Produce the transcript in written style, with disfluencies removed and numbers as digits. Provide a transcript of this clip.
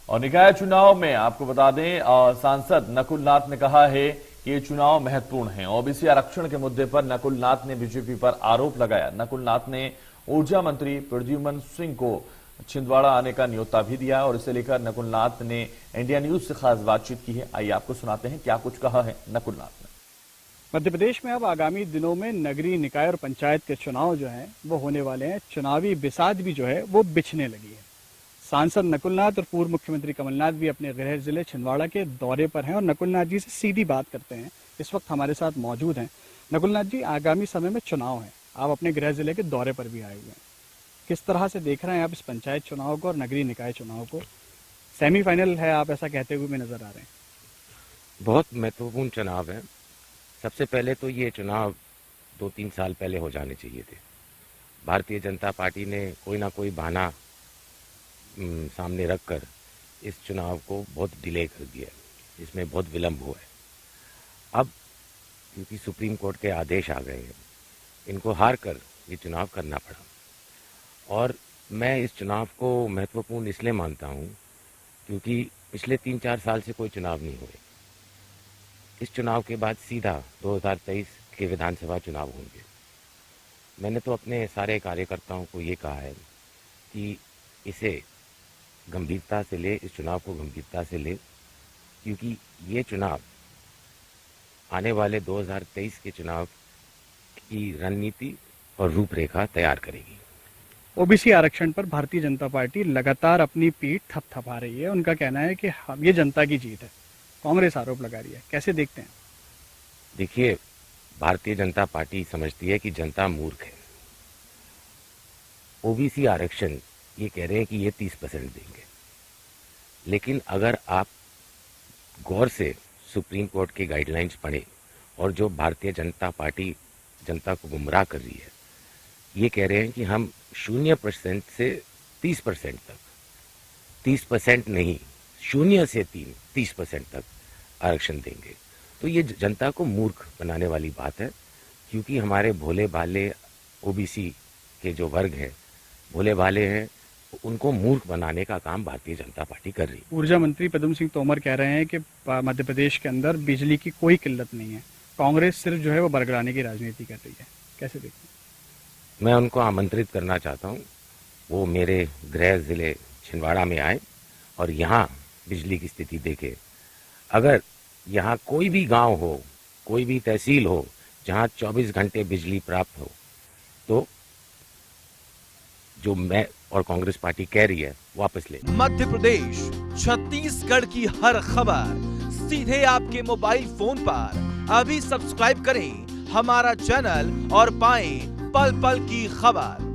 और निकाय चुनाव में आपको बता दें सांसद नकुल नाथ ने कहा है कि ये चुनाव महत्वपूर्ण है। ओबीसी आरक्षण के मुद्दे पर नकुल नाथ ने बीजेपी पर आरोप लगाया। नकुल नाथ ने ऊर्जा मंत्री प्रद्युम्न सिंह को छिंदवाड़ा आने का न्योता भी दिया और इसे लेकर नकुल नाथ ने इंडिया न्यूज से खास बातचीत की है। आइए आपको सुनाते हैं क्या कुछ कहा है नकुल नाथ ने। मध्य प्रदेश में अब आगामी दिनों में नगरीय निकाय और पंचायत के चुनाव जो हैं वो होने वाले हैं। चुनावी बिसात भी जो है वो बिछने लगी है। सांसद नकुल नाथ और पूर्व मुख्यमंत्री कमलनाथ भी अपने गृह जिले छिंदवाड़ा के दौरे पर हैं और नकुल नाथ जी से सीधी बात करते हैं। इस वक्त हमारे साथ मौजूद हैं। नकुल नाथ जी, आगामी समय में चुनाव है, आप अपने गृह जिले के दौरे पर भी आए हुए हैं। किस तरह से देख रहे हैं आप इस पंचायत चुनाव को और नगरीय निकाय चुनाव को? सेमीफाइनल है, आप ऐसा कहते हुए में नजर आ रहे हैं। बहुत महत्वपूर्ण चुनाव है। सबसे पहले तो ये चुनाव 2-3 साल पहले हो जाने चाहिए थे। भारतीय जनता पार्टी ने कोई ना कोई बहाना सामने रखकर इस चुनाव को बहुत डिले कर दिया, इसमें बहुत विलंब हुआ है। अब क्योंकि सुप्रीम कोर्ट के आदेश आ गए हैं, इनको हार कर ये चुनाव करना पड़ा। और मैं इस चुनाव को महत्वपूर्ण इसलिए मानता हूँ क्योंकि पिछले 3-4 साल से कोई चुनाव नहीं हुए। इस चुनाव के बाद सीधा 2023 के विधानसभा चुनाव होंगे। मैंने तो अपने सारे कार्यकर्ताओं को ये कहा है कि इसे गंभीरता से ले, इस चुनाव को गंभीरता से ले, क्योंकि ये चुनाव आने वाले 2023 के चुनाव की रणनीति और रूपरेखा तैयार करेगी। ओबीसी आरक्षण पर भारतीय जनता पार्टी लगातार अपनी पीठ थपथपा रही है। उनका कहना है कि ये जनता की जीत है। कांग्रेस आरोप लगा रही है, कैसे देखते हैं? देखिए, भारतीय जनता पार्टी समझती है कि जनता मूर्ख है। ओबीसी आरक्षण ये कह रहे हैं कि ये 30% देंगे, लेकिन अगर आप गौर से सुप्रीम कोर्ट के गाइडलाइंस पढ़ें और जो भारतीय जनता पार्टी जनता को गुमराह कर रही है, ये कह रहे हैं कि हम 0% से 30% तक, 30% नहीं, 0 से 30% तक आरक्षण देंगे। तो ये जनता को मूर्ख बनाने वाली बात है, क्योंकि हमारे भोले भाले ओबीसी के जो वर्ग हैं, भोले भाले हैं, उनको मूर्ख बनाने का काम भारतीय जनता पार्टी कर रही है। ऊर्जा मंत्री प्रद्युम्न सिंह तोमर कह रहे हैं कि मध्य प्रदेश के अंदर बिजली की कोई किल्लत नहीं है, कांग्रेस सिर्फ जो है वो बरगलाने की राजनीति कर रही है। कैसे देखते हैं? मैं उनको आमंत्रित करना चाहता हूँ, वो मेरे गृह जिले छिंदवाड़ा में आए और यहाँ बिजली की स्थिति देखे। अगर यहाँ कोई भी गांव हो, कोई भी तहसील हो जहाँ 24 घंटे बिजली प्राप्त हो, तो जो मैं और कांग्रेस पार्टी कह रही है वापस ले। मध्य प्रदेश, छत्तीसगढ़ की हर खबर सीधे आपके मोबाइल फोन पर। अभी सब्सक्राइब करें हमारा चैनल और पाएं पल पल की खबर।